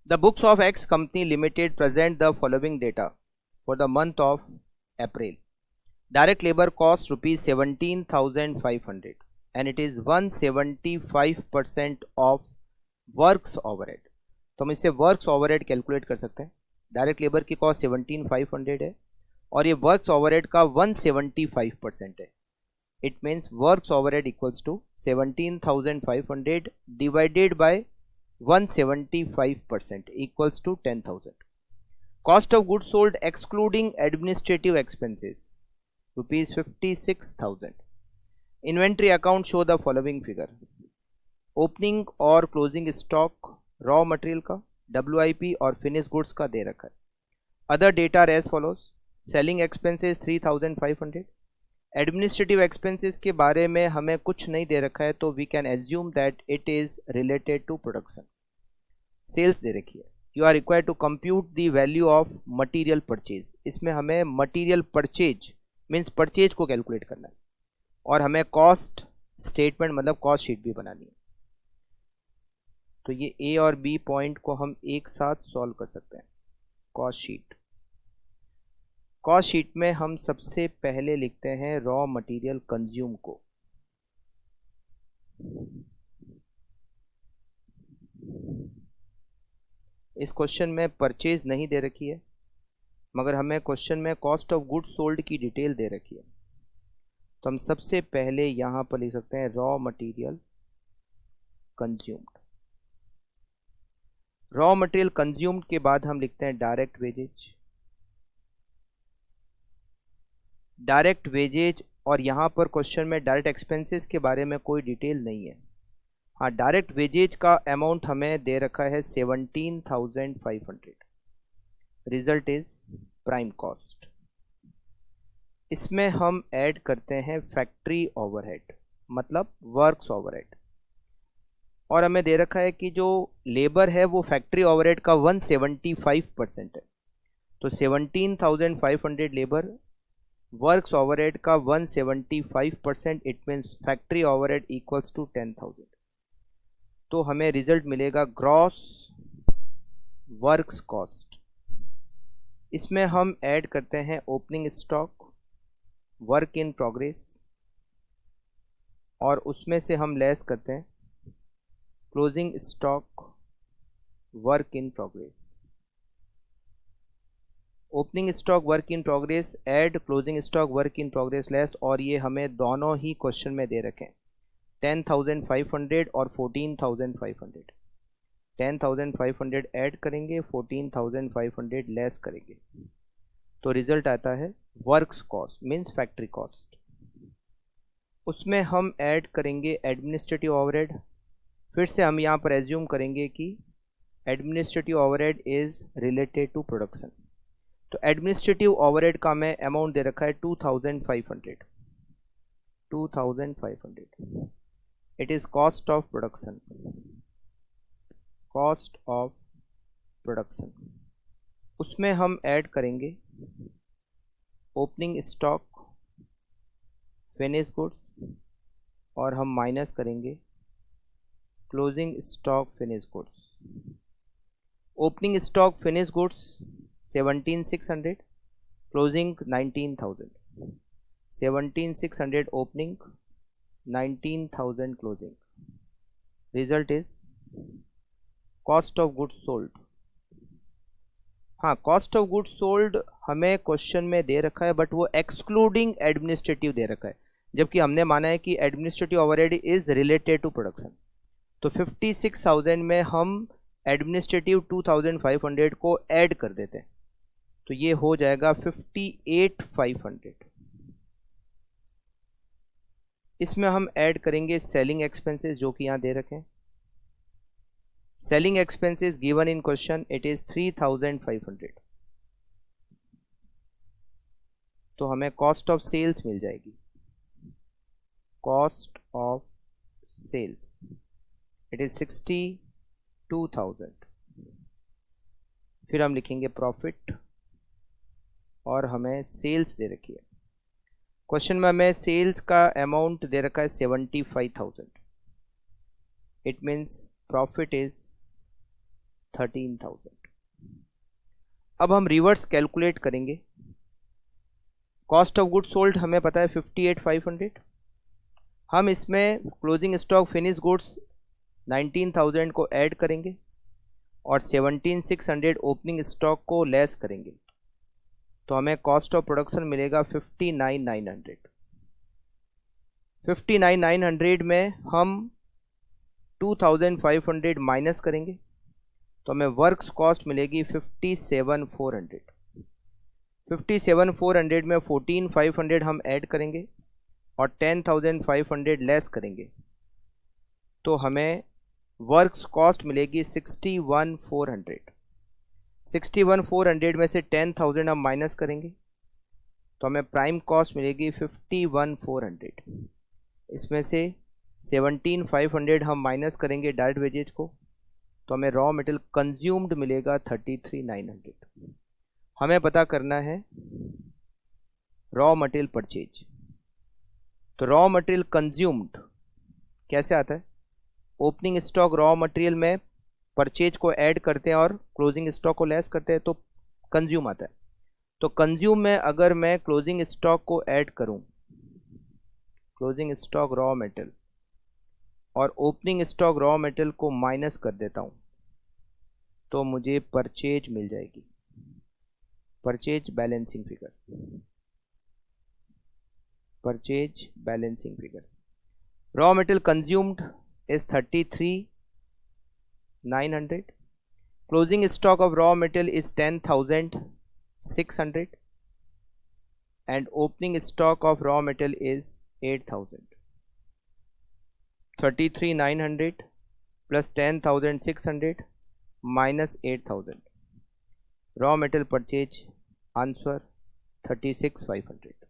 The books of X Company Limited present the following data for the month of April. Direct labor cost rupees 17,500 and it is 175% of works overhead. तो हम इससे works overhead calculate कर सकते हैं. Direct labour की cost 17,500 है और ये वर्क्स ओवरहेड का 175% है. It means works overhead equals to 17,500 divided by 175% equals to 10,000. Cost of goods sold excluding administrative expenses rupees 56,000. Inventory account show the following figure. Opening और क्लोजिंग स्टॉक रॉ मटेरियल का, WIP और finish goods का दे रखा है. Other data as follows. Selling expenses 3,500. Administrative expenses के बारे में हमें कुछ नहीं दे रखा है तो we can assume that it is related to production. Sales दे रखी है. You are required to compute the value of material purchase. इसमें हमें मटीरियल परचेज मीन्स परचेज को कैलकुलेट करना है और हमें कॉस्ट स्टेटमेंट मतलब कॉस्ट शीट भी बनानी है. तो ये A और B पॉइंट को हम एक साथ सॉल्व कर सकते हैं. Cost sheet. कॉस्ट शीट में हम सबसे पहले लिखते हैं रॉ मटेरियल कंज्यूम को. इस क्वेश्चन में परचेज नहीं दे रखी है मगर हमें क्वेश्चन में कॉस्ट ऑफ गुड्स सोल्ड की डिटेल दे रखी है. तो हम सबसे पहले यहां पर लिख सकते हैं raw material consumed. Raw material consumed के बाद हम लिखते हैं डायरेक्ट वेजेज. डायरेक्ट वेजेज और यहां पर क्वेश्चन में डायरेक्ट एक्सपेंसेस के बारे में कोई डिटेल नहीं है. हाँ, डायरेक्ट वेजेज का अमाउंट हमें दे रखा है 17,500. Result is prime cost. इसमें हम ऐड करते हैं फैक्ट्री ओवरहेड मतलब वर्क्स ओवरहेड और हमें दे रखा है कि जो लेबर है वो फैक्ट्री ओवरहेड का 175% है. तो 17,500 लेबर, वर्क्स ओवरहेड का 175%. It means factory overhead equals to 10,000. तो हमें रिजल्ट मिलेगा ग्रॉस वर्क्स कॉस्ट. इसमें हम ऐड करते हैं opening stock, work in progress और उसमें से हम लेस करते हैं closing stock, work in progress. Opening stock, work in progress add closing stock, work in progress less और ये हमें दोनों ही क्वेश्चन में दे रखे हैं 10,500 और 14,500. 10,500 ऐड करेंगे, 14,500 लेस करेंगे तो रिजल्ट आता है works cost means factory cost. उसमें हम ऐड करेंगे एडमिनिस्ट्रेटिव ओवरहेड. फिर से हम यहाँ पर एज्यूम करेंगे कि administrative overhead is related to production. तो एडमिनिस्ट्रेटिव ओवरहेड का हमें अमाउंट दे रखा है 2,500. 2,500. It is cost of production. Cost of production. उसमें हम ऐड करेंगे ओपनिंग स्टॉक, फिनिश गुड्स और हम माइनस करेंगे closing stock, finish goods. Opening stock finish goods 17,600, closing 19,000. 17,600 opening, 19,000 closing. Result is cost of goods sold. हाँ, cost of goods sold हमें question में दे रखा है बट वो एक्सक्लूडिंग एडमिनिस्ट्रेटिव दे रखा है जबकि हमने माना है कि administrative overhead is related to production. तो 56,000 में हम एडमिनिस्ट्रेटिव 2,500 को ऐड कर देते हैं तो ये हो जाएगा 58,500. इसमें हम ऐड करेंगे सेलिंग एक्सपेंसेस जो कि यहां दे रखे हैं. Selling expenses given in question it is 3,500. तो हमें कॉस्ट ऑफ सेल्स मिल जाएगी. Cost of sales it is 62,000. फिर हम लिखेंगे प्रॉफिट और हमें सेल्स दे रखी है. क्वेश्चन में हमें सेल्स का अमाउंट दे रखा है 75,000. It means profit is 13,000। अब हम रिवर्स कैलकुलेट करेंगे। कॉस्ट ऑफ गुड्स सोल्ड हमें पता है 58,500। हम इसमें क्लोजिंग स्टॉक फिनिश गुड्स 19,000 को ऐड करेंगे और 17,600 ओपनिंग स्टॉक को लेस करेंगे, तो हमें कॉस्ट ऑफ प्रोडक्शन मिलेगा 59,900। 59,900 में हम 2,500 माइनस करेंगे, तो हमें वर्क्स कॉस्ट मिलेगी 57,400। 57,400 में 14,500 हम ऐड करेंगे और 10,500 लेस करेंगे, तो हमें वर्क्स कॉस्ट मिलेगी 61,400। 61,400 में से 10,000 हम माइनस करेंगे, तो हमें प्राइम कॉस्ट मिलेगी 51,400। इसमें से 17,500 हम माइनस करेंगे डायरेक्ट वेजेज को, तो हमें रॉ मटेरियल कंज्यूम्ड मिलेगा 33,900। हमें पता करना है रॉ मटेरियल परचेज। तो रॉ मटेरियल कंज्यूम्ड कैसे आता है? ओपनिंग स्टॉक रॉ मटेरियल में परचेज को ऐड करते हैं और क्लोजिंग स्टॉक को लेस करते हैं, तो कंज्यूम आता है। तो कंज्यूम में अगर मैं क्लोजिंग स्टॉक को ऐड करूं, क्लोजिंग स्टॉक रॉ मटेरियल और ओपनिंग स्टॉक रॉ मटेरियल को माइनस कर देता हूं, तो मुझे परचेज मिल जाएगी। Purchase balancing figure, purchase balancing figure. Raw material consumed is 33,900. Closing stock of raw material is 10,600 and opening stock of raw material is 8,000. 33,900 plus 10,600 minus 8,000. Raw material purchase answer 36,500.